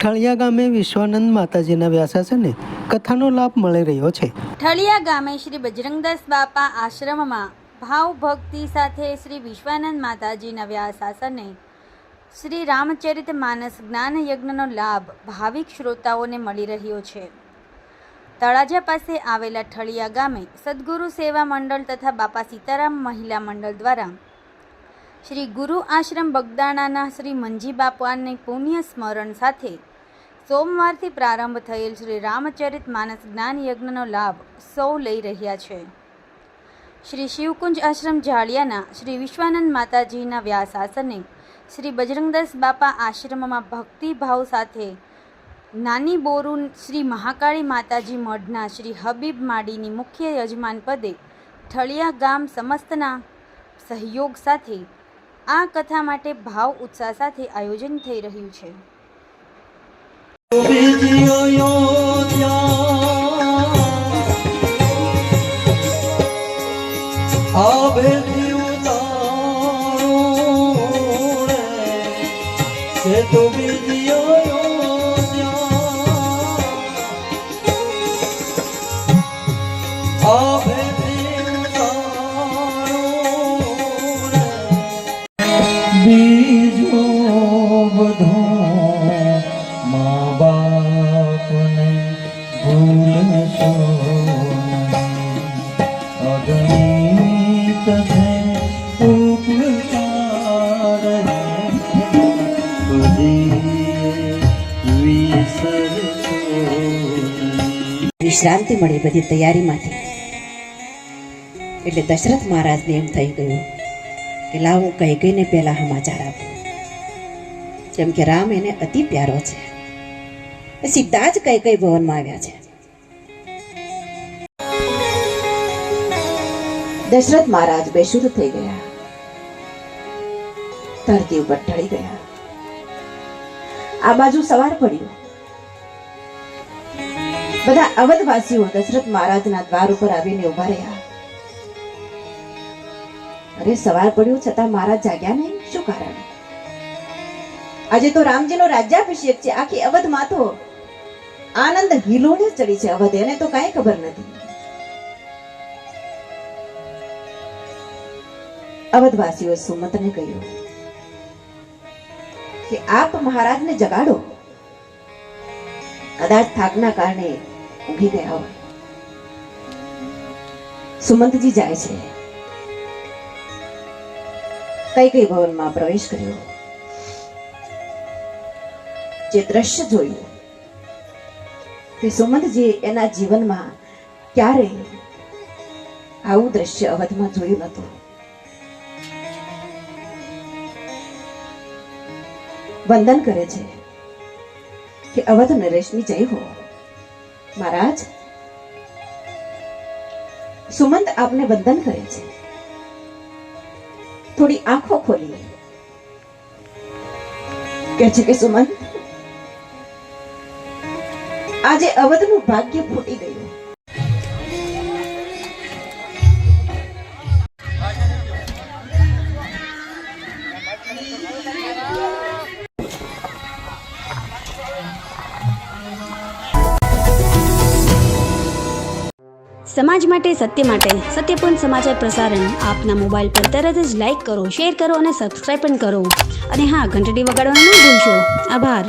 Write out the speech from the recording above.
ઠળિયા ગામે વિશ્વાનંદ માતાજીના વ્યાસાસને કથાનો લાભ મળી રહ્યો છે। ઠળિયા ગામે શ્રી બજરંગદાસ બાપા આશ્રમમાં ભાવ ભક્તિ સાથે શ્રી વિશ્વાનંદ માતાજીના વ્યાસાસને શ્રી રામચરિત માનસ જ્ઞાન યજ્ઞનો લાભ ભાવિક શ્રોતાઓને મળી રહ્યો છે। તળાજા પાસે આવેલા ઠળિયા ગામે સદગુરુ સેવા મંડળ તથા બાપા સીતારામ મહિલા મંડળ દ્વારા શ્રી ગુરુ આશ્રમ બગદાણાના શ્રી મંજી બાપાને પુણ્ય સ્મરણ સાથે સોમવારથી પ્રારંભ થયેલ શ્રી રામચરિત માનસ જ્ઞાન યજ્ઞનો લાભ સૌ લઈ રહ્યા છે। શ્રી શિવકુંજ આશ્રમ જાળિયાના શ્રી વિશ્વાનંદ માતાજીના વ્યાસાસને શ્રી બજરંગદાસ બાપા આશ્રમમાં ભક્તિભાવ સાથે નાની બોરુ શ્રી મહાકાળી માતાજી મઢના શ્રી હબીબ માડીની મુખ્ય યજમાન પદે ઠળિયા ગામ સમસ્તના સહયોગ સાથે આ કથા માટે ભાવ ઉત્સાહ સાથે આયોજન થઈ રહ્યું છે। બીજો બધો મા બાપને ભૂલશો અગણિત છે ઉપકાર વિશ્રાંતિ મળી બધી તૈયારીમાંથી। એટલે દશરથ મહારાજને એમ થઈ ગયું કે લાવ હું કૈકેયીને પહેલા સમાચાર આપું, કેમ કે રામ એને અતિ પ્યારો છે। સીધા જ કૈકેયી ભવનમાં આવ્યા છે। દશરથ મહારાજ બેશુદ્ધ થઈ ગયા, ધરતી ઉપર ઢળી ગયા। આ બાજુ સવાર પડ્યું, બધા અવધવાસીઓ દશરથ મહારાજના દ્વાર ઉપર આવીને ઉભા રહ્યા। અરે સવાર પડ્યું છતાં મહારાજ જાગ્યા નહીં, શું કારણ? આજે તો રામજીનો રાજ્યાભિષેક છે, આખી અવધમાં તો આનંદ હિલોળે ચડી છે। અવધ એને તો કાંઈ ખબર નથી। અવધવાસીઓએ સુમંતને કહ્યું કે આપ મહારાજને જગાડો, કદાચ થાકના કારણે ઊંઘી ગયા હોય। સુમંતજી જાય છે, કૈકેયી ભવનમાં પ્રવેશ કર્યો। જે દ્રશ્ય જોયું તે સુમંતજી એના જીવનમાં ક્યારેય આવું દ્રશ્ય અવધમાં જોયું નહોતું। વંદન કરે છે કે અવધ નરેશની જય હો। મહારાજ, સુમંત આપને વંદન કરે છે। થોડી આંખો ખોલી કે છે કે સુમંત, આજે અવધનું ભાગ્ય ફૂટી ગયું। સમાજ માટે, સત્ય માટે, સત્યપૂર્ણ સમાચાર પ્રસારણ આપના મોબાઈલ પર તરત જ લાઈક કરો, શેર કરો અને સબસ્ક્રાઈબ પણ કરો। અને હા, ઘંટડી વગાડવાનું ન ભૂલશો। આભાર।